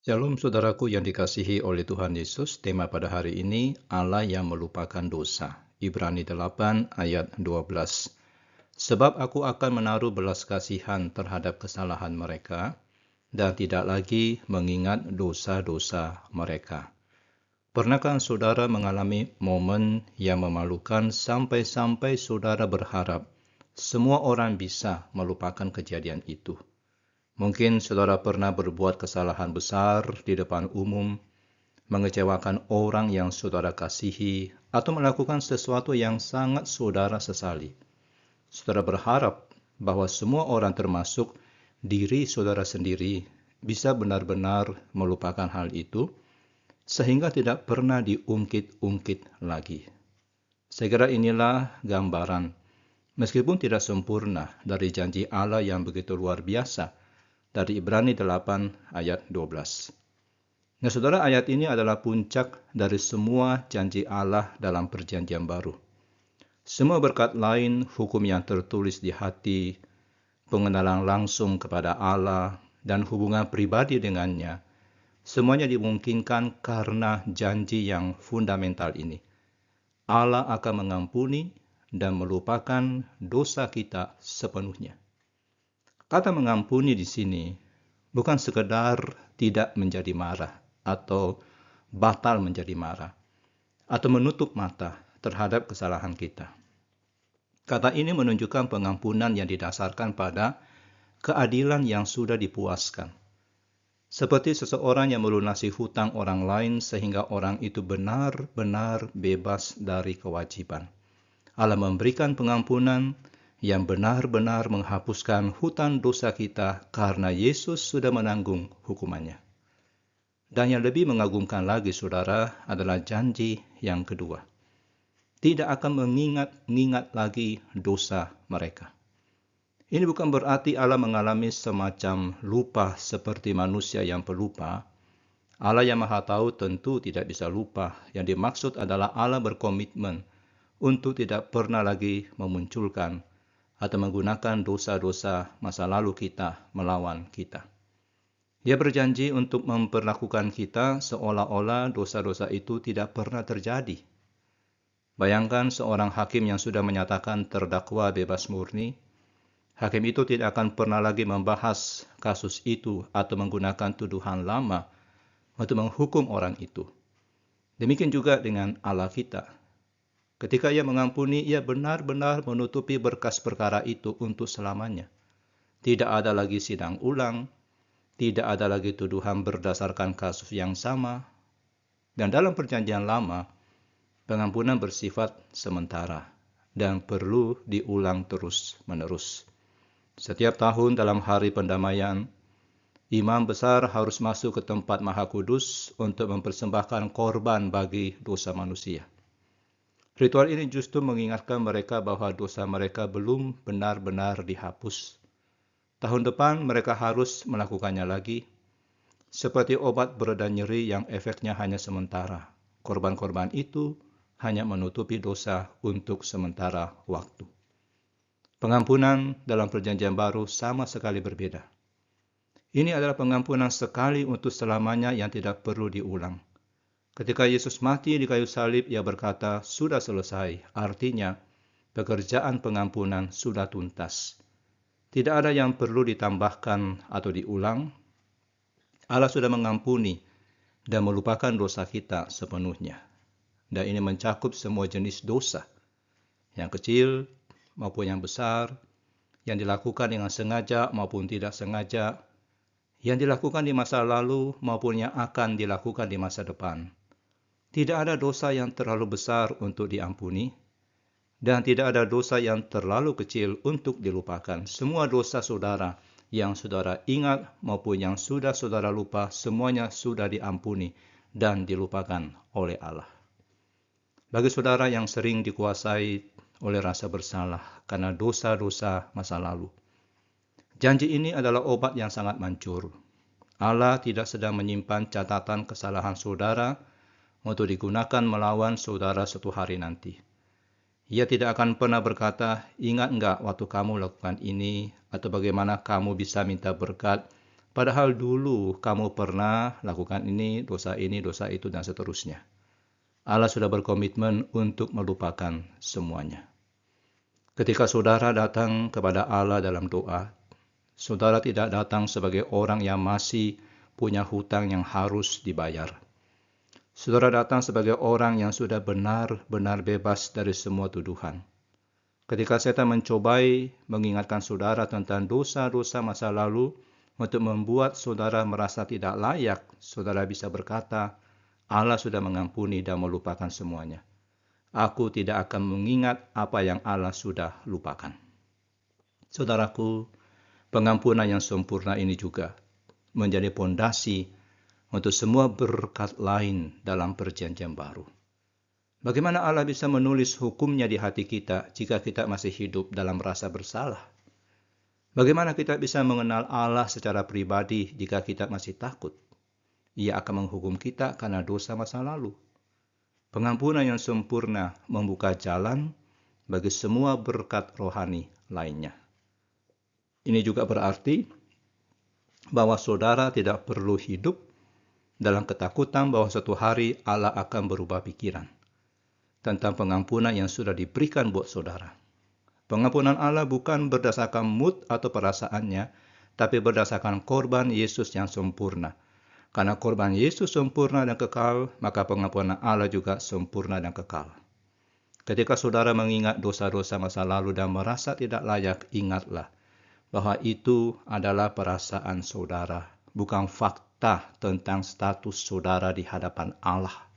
Shalom saudaraku yang dikasihi oleh Tuhan Yesus, tema pada hari ini Allah yang melupakan dosa. Ibrani 8 ayat 12. Sebab aku akan menaruh belas kasihan terhadap kesalahan mereka dan tidak lagi mengingat dosa-dosa mereka. Pernahkah saudara mengalami momen yang memalukan sampai-sampai saudara berharap semua orang bisa melupakan kejadian itu? Mungkin saudara pernah berbuat kesalahan besar di depan umum, mengecewakan orang yang saudara kasihi, atau melakukan sesuatu yang sangat saudara sesali. Saudara berharap bahwa semua orang termasuk diri saudara sendiri bisa benar-benar melupakan hal itu, sehingga tidak pernah diungkit-ungkit lagi. Saya kira inilah gambaran, meskipun tidak sempurna, dari janji Allah yang begitu luar biasa, dari Ibrani 8 ayat 12. Nah saudara, ayat ini adalah puncak dari semua janji Allah dalam perjanjian baru. Semua berkat lain, hukum yang tertulis di hati, pengenalan langsung kepada Allah, dan hubungan pribadi dengannya, semuanya dimungkinkan karena janji yang fundamental ini. Allah akan mengampuni dan melupakan dosa kita sepenuhnya. Kata mengampuni di sini bukan sekedar tidak menjadi marah atau batal menjadi marah atau menutup mata terhadap kesalahan kita. Kata ini menunjukkan pengampunan yang didasarkan pada keadilan yang sudah dipuaskan. Seperti seseorang yang melunasi hutang orang lain sehingga orang itu benar-benar bebas dari kewajiban. Allah memberikan pengampunan yang benar-benar menghapuskan hutang dosa kita karena Yesus sudah menanggung hukumannya. Dan yang lebih mengagumkan lagi saudara adalah janji yang kedua. Tidak akan mengingat lagi dosa mereka. Ini bukan berarti Allah mengalami semacam lupa seperti manusia yang pelupa. Allah yang Maha Tahu tentu tidak bisa lupa. Yang dimaksud adalah Allah berkomitmen untuk tidak pernah lagi memunculkan atau menggunakan dosa-dosa masa lalu kita melawan kita. Dia berjanji untuk memperlakukan kita seolah-olah dosa-dosa itu tidak pernah terjadi. Bayangkan seorang hakim yang sudah menyatakan terdakwa bebas murni. Hakim itu tidak akan pernah lagi membahas kasus itu atau menggunakan tuduhan lama untuk menghukum orang itu. Demikian juga dengan Allah kita. Ketika ia mengampuni, ia benar-benar menutupi berkas perkara itu untuk selamanya. Tidak ada lagi sidang ulang, tidak ada lagi tuduhan berdasarkan kasus yang sama. Dan dalam perjanjian lama, pengampunan bersifat sementara dan perlu diulang terus-menerus. Setiap tahun dalam hari pendamaian, imam besar harus masuk ke tempat Maha Kudus untuk mempersembahkan korban bagi dosa manusia. Ritual ini justru mengingatkan mereka bahwa dosa mereka belum benar-benar dihapus. Tahun depan mereka harus melakukannya lagi, seperti obat bereda nyeri yang efeknya hanya sementara. Korban-korban itu hanya menutupi dosa untuk sementara waktu. Pengampunan dalam perjanjian baru sama sekali berbeda. Ini adalah pengampunan sekali untuk selamanya yang tidak perlu diulang. Ketika Yesus mati di kayu salib, ia berkata, sudah selesai. Artinya, pekerjaan pengampunan sudah tuntas. Tidak ada yang perlu ditambahkan atau diulang. Allah sudah mengampuni dan melupakan dosa kita sepenuhnya. Dan ini mencakup semua jenis dosa, yang kecil maupun yang besar, yang dilakukan dengan sengaja maupun tidak sengaja, yang dilakukan di masa lalu maupun yang akan dilakukan di masa depan. Tidak ada dosa yang terlalu besar untuk diampuni, dan tidak ada dosa yang terlalu kecil untuk dilupakan. Semua dosa saudara yang saudara ingat maupun yang sudah saudara lupa, semuanya sudah diampuni dan dilupakan oleh Allah. Bagi saudara yang sering dikuasai oleh rasa bersalah karena dosa-dosa masa lalu, janji ini adalah obat yang sangat manjur. Allah tidak sedang menyimpan catatan kesalahan saudara untuk digunakan melawan saudara suatu hari nanti. Ia tidak akan pernah berkata, ingat enggak waktu kamu lakukan ini, atau bagaimana kamu bisa minta berkat Padahal dulu kamu pernah lakukan ini, dosa itu, dan seterusnya. Allah sudah berkomitmen untuk melupakan semuanya. Ketika saudara datang kepada Allah dalam doa, saudara tidak datang sebagai orang yang masih punya hutang yang harus dibayar. Saudara datang sebagai orang yang sudah benar-benar bebas dari semua tuduhan. Ketika setan mencobai mengingatkan saudara tentang dosa-dosa masa lalu untuk membuat saudara merasa tidak layak, saudara bisa berkata, Allah sudah mengampuni dan melupakan semuanya. Aku tidak akan mengingat apa yang Allah sudah lupakan. Saudaraku, pengampunan yang sempurna ini juga menjadi pondasi untuk semua berkat lain dalam perjanjian baru. Bagaimana Allah bisa menulis hukumnya di hati kita jika kita masih hidup dalam rasa bersalah? Bagaimana kita bisa mengenal Allah secara pribadi jika kita masih takut? Ia akan menghukum kita karena dosa masa lalu. Pengampunan yang sempurna membuka jalan bagi semua berkat rohani lainnya. Ini juga berarti bahwa saudara tidak perlu hidup dalam ketakutan bahwa suatu hari Allah akan berubah pikiran tentang pengampunan yang sudah diberikan buat saudara. Pengampunan Allah bukan berdasarkan mood atau perasaannya, tapi berdasarkan korban Yesus yang sempurna. Karena korban Yesus sempurna dan kekal, maka pengampunan Allah juga sempurna dan kekal. Ketika saudara mengingat dosa-dosa masa lalu dan merasa tidak layak, ingatlah bahwa itu adalah perasaan saudara, bukan fakta tentang status saudara di hadapan Allah.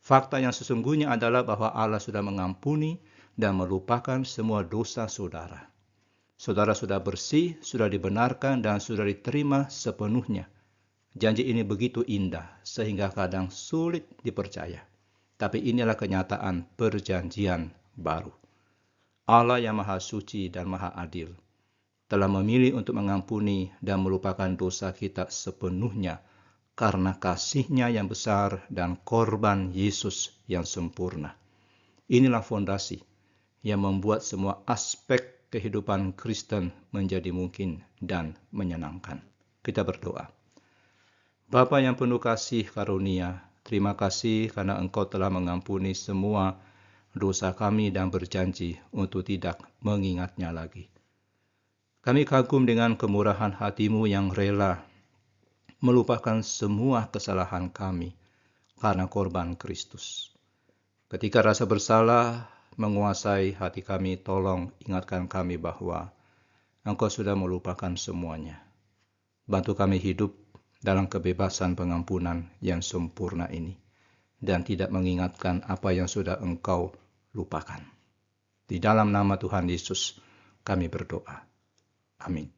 Fakta yang sesungguhnya adalah bahwa Allah sudah mengampuni dan melupakan semua dosa saudara. Saudara sudah bersih, sudah dibenarkan, dan sudah diterima sepenuhnya. Janji ini begitu indah sehingga kadang sulit dipercaya. Tapi inilah kenyataan perjanjian baru. Allah yang Maha Suci dan Maha Adil telah memilih untuk mengampuni dan melupakan dosa kita sepenuhnya karena kasih-Nya yang besar dan korban Yesus yang sempurna. Inilah fondasi yang membuat semua aspek kehidupan Kristen menjadi mungkin dan menyenangkan. Kita berdoa. Bapa yang penuh kasih karunia, terima kasih karena Engkau telah mengampuni semua dosa kami dan berjanji untuk tidak mengingatnya lagi. Kami kagum dengan kemurahan hati-Mu yang rela melupakan semua kesalahan kami karena korban Kristus. Ketika rasa bersalah menguasai hati kami, tolong ingatkan kami bahwa Engkau sudah melupakan semuanya. Bantu kami hidup dalam kebebasan pengampunan yang sempurna ini dan tidak mengingatkan apa yang sudah Engkau lupakan. Di dalam nama Tuhan Yesus kami berdoa. Amin.